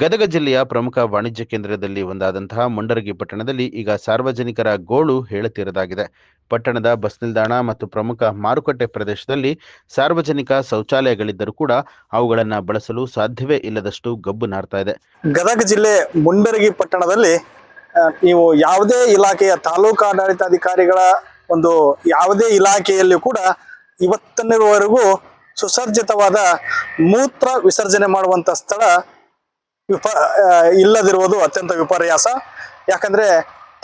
ಗದಗ ಜಿಲ್ಲೆಯ ಪ್ರಮುಖ ವಾಣಿಜ್ಯ ಕೇಂದ್ರದಲ್ಲಿ ಒಂದಾದಂತಹ ಮುಂಡರಗಿ ಪಟ್ಟಣದಲ್ಲಿ ಈಗ ಸಾರ್ವಜನಿಕರ ಗೋಳು ಹೇಳುತ್ತಿರದಾಗಿದೆ. ಪಟ್ಟಣದ ಬಸ್ ನಿಲ್ದಾಣ ಮತ್ತು ಪ್ರಮುಖ ಮಾರುಕಟ್ಟೆ ಪ್ರದೇಶದಲ್ಲಿ ಸಾರ್ವಜನಿಕ ಶೌಚಾಲಯಗಳಿದ್ದರೂ ಕೂಡ ಅವುಗಳನ್ನು ಬಳಸಲು ಸಾಧ್ಯವೇ ಇಲ್ಲದಷ್ಟು ಗಬ್ಬು ನಾರ್ತಾ ಇದೆ. ಗದಗ ಜಿಲ್ಲೆ ಮುಂಡರಗಿ ಪಟ್ಟಣದಲ್ಲಿ ನೀವು ಯಾವುದೇ ಇಲಾಖೆಯ ತಾಲೂಕು ಆಡಳಿತಾಧಿಕಾರಿಗಳ ಒಂದು ಯಾವುದೇ ಇಲಾಖೆಯಲ್ಲಿಯೂ ಕೂಡ ಇವತ್ತಿನವರೆಗೂ ಸುಸರ್ಜಿತವಾದ ಮೂತ್ರ ವಿಸರ್ಜನೆ ಮಾಡುವಂಥ ಸ್ಥಳ ಇಲ್ಲದಿರುವುದು ಅತ್ಯಂತ ವಿಪರ್ಯಾಸ. ಯಾಕಂದ್ರೆ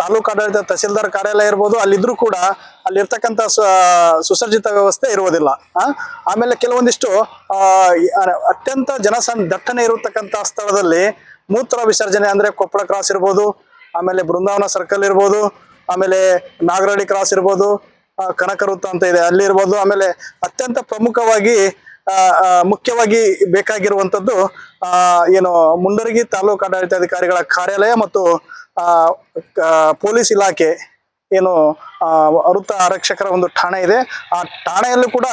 ತಾಲೂಕಾಡಳಿತ ತಹಸೀಲ್ದಾರ್ ಕಾರ್ಯಾಲಯ ಇರ್ಬೋದು, ಅಲ್ಲಿದ್ರೂ ಕೂಡ ಅಲ್ಲಿರ್ತಕ್ಕಂಥ ಸುಸರ್ಜಿತ ವ್ಯವಸ್ಥೆ ಇರುವುದಿಲ್ಲ. ಆಮೇಲೆ ಕೆಲವೊಂದಿಷ್ಟು ಅತ್ಯಂತ ದಟ್ಟಣೆ ಇರತಕ್ಕಂಥ ಸ್ಥಳದಲ್ಲಿ ಮೂತ್ರ ವಿಸರ್ಜನೆ ಅಂದ್ರೆ ಕೊಪ್ಪಳ ಕ್ರಾಸ್ ಇರ್ಬೋದು, ಆಮೇಲೆ ಬೃಂದಾವನ ಸರ್ಕಲ್ ಇರ್ಬೋದು, ಆಮೇಲೆ ನಾಗರಹಳ್ಳಿ ಕ್ರಾಸ್ ಇರ್ಬೋದು, ಕನಕ ವೃತ್ತ ಅಂತ ಇದೆ ಅಲ್ಲಿ ಇರ್ಬೋದು. ಆಮೇಲೆ ಅತ್ಯಂತ ಪ್ರಮುಖವಾಗಿ ಮುಖ್ಯವಾಗಿ ಬೇಕಾಗಿರುವಂಥದ್ದು ಏನು ಮುಂಡರಗಿ ತಾಲೂಕು ಆಡಳಿತಾಧಿಕಾರಿಗಳ ಕಾರ್ಯಾಲಯ ಮತ್ತು ಪೊಲೀಸ್ ಇಲಾಖೆ ಏನು ವೃತ್ತ ಆರಕ್ಷಕರ ಒಂದು ಠಾಣೆ ಇದೆ. ಆ ಠಾಣೆಯಲ್ಲೂ ಕೂಡ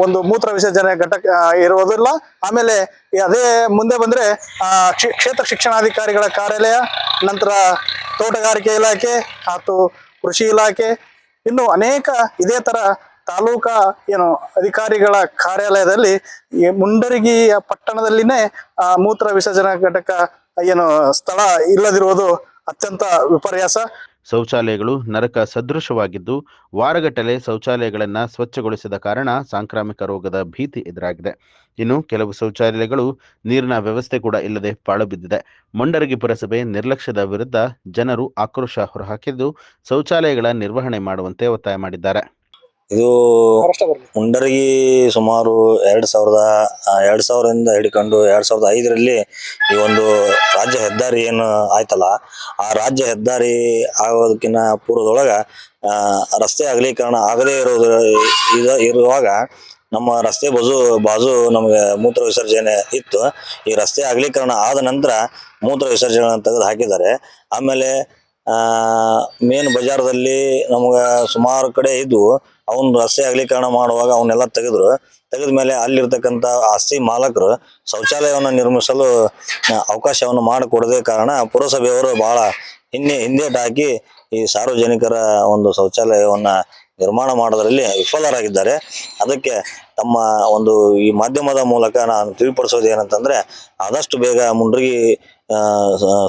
ಒಂದು ಮೂತ್ರ ವಿಸರ್ಜನೆ ಘಟಕ ಇರುವುದಿಲ್ಲ. ಆಮೇಲೆ ಅದೇ ಮುಂದೆ ಬಂದ್ರೆ ಕ್ಷೇತ್ರ ಶಿಕ್ಷಣಾಧಿಕಾರಿಗಳ ಕಾರ್ಯಾಲಯ, ನಂತರ ತೋಟಗಾರಿಕೆ ಇಲಾಖೆ ಮತ್ತು ಕೃಷಿ ಇಲಾಖೆ, ಇನ್ನು ಅನೇಕ ಇದೇ ತರ ತಾಲೂಕಾ ಏನು ಅಧಿಕಾರಿಗಳ ಕಾರ್ಯಾಲಯದಲ್ಲಿ ಮುಂಡರಗಿಯ ಪಟ್ಟಣದಲ್ಲಿನೇ ಮೂತ್ರ ವಿಸರ್ಜನಾ ಘಟಕ ಏನು ಸ್ಥಳ ಇಲ್ಲದಿರುವುದು ಅತ್ಯಂತ ವಿಪರ್ಯಾಸ. ಶೌಚಾಲಯಗಳು ನರಕ ಸದೃಶವಾಗಿದ್ದು ವಾರಗಟ್ಟಲೆ ಶೌಚಾಲಯಗಳನ್ನು ಸ್ವಚ್ಛಗೊಳಿಸಿದ ಕಾರಣ ಸಾಂಕ್ರಾಮಿಕ ರೋಗದ ಭೀತಿ ಎದುರಾಗಿದೆ. ಇನ್ನು ಕೆಲವು ಶೌಚಾಲಯಗಳು ನೀರಿನ ವ್ಯವಸ್ಥೆ ಕೂಡ ಇಲ್ಲದೆ ಪಾಳು ಬಿದ್ದಿದೆ. ಮುಂಡರಗಿ ಪುರಸಭೆ ನಿರ್ಲಕ್ಷ್ಯದ ವಿರುದ್ಧ ಜನರು ಆಕ್ರೋಶ ಹೊರಹಾಕಿದ್ದು ಶೌಚಾಲಯಗಳ ನಿರ್ವಹಣೆ ಮಾಡುವಂತೆ ಒತ್ತಾಯ ಮಾಡಿದ್ದಾರೆ. ಇದು ಮುಂಡರಗಿ ಸುಮಾರು 2000ರಿಂದ ಹಿಡ್ಕೊಂಡು 2005ರಲ್ಲಿ ಈ ಒಂದು ರಾಜ್ಯ ಹೆದ್ದಾರಿ ಏನು ಆಯ್ತಲ್ಲ, ಆ ರಾಜ್ಯ ಹೆದ್ದಾರಿ ಆಗೋದಕ್ಕಿಂತ ಪೂರ್ವದೊಳಗ ರಸ್ತೆ ಅಗಲೀಕರಣ ಆಗದೇ ಇರುವಾಗ ನಮ್ಮ ರಸ್ತೆ ಬಾಜು ನಮಗೆ ಮೂತ್ರ ವಿಸರ್ಜನೆ ಇತ್ತು. ಈ ರಸ್ತೆ ಅಗಲೀಕರಣ ಆದ ನಂತರ ಮೂತ್ರ ವಿಸರ್ಜನೆ ತೆಗೆದು ಹಾಕಿದ್ದಾರೆ. ಆಮೇಲೆ ಮೇನ್ ಬಜಾರದಲ್ಲಿ ನಮ್ಗೆ ಸುಮಾರು ಕಡೆ ಇದ್ವು, ಅವನ್ ರಸ್ತೆ ಅಗಲೀಕರಣ ಮಾಡುವಾಗ ಅವನ್ನೆಲ್ಲ ತೆಗೆದ ಮೇಲೆ ಅಲ್ಲಿರ್ತಕ್ಕಂಥ ಆಸ್ತಿ ಮಾಲಕರು ಶೌಚಾಲಯವನ್ನು ನಿರ್ಮಿಸಲು ಅವಕಾಶವನ್ನು ಮಾಡಿಕೊಡದೇ ಕಾರಣ ಪುರಸಭೆಯವರು ಬಹಳ ಹಿಂದೇಟು ಹಾಕಿ ಈ ಸಾರ್ವಜನಿಕರ ಒಂದು ಶೌಚಾಲಯವನ್ನ ನಿರ್ಮಾಣ ಮಾಡೋದ್ರಲ್ಲಿ ವಿಫಲರಾಗಿದ್ದಾರೆ. ಅದಕ್ಕೆ ತಮ್ಮ ಒಂದು ಈ ಮಾಧ್ಯಮದ ಮೂಲಕ ನಾನು ತಿಳಿಪಡಿಸೋದು ಏನಂತಂದ್ರೆ, ಆದಷ್ಟು ಬೇಗ ಮುಂಡರಗಿ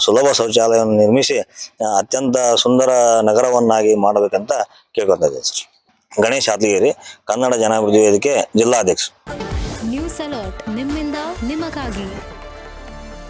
ಸುಲಭ ಶೌಚಾಲಯವನ್ನು ನಿರ್ಮಿಸಿ ಅತ್ಯಂತ ಸುಂದರ ನಗರವನ್ನಾಗಿ ಮಾಡಬೇಕಂತ ಕೇಳ್ಕೊತಾ ಇದ್ದೇನೆ ಸರ್. ಗಣೇಶ್ ಹಾತ್ಲಗೇರಿ, ಕನ್ನಡ ಜನಾಭಿವೃದ್ಧಿ ವೇದಿಕೆ ಜಿಲ್ಲಾಧ್ಯಕ್ಷ. ನ್ಯೂಸ್ ಅಲರ್ಟ್, ನಿಮ್ಮಿಂದ ನಿಮಗಾಗಿ.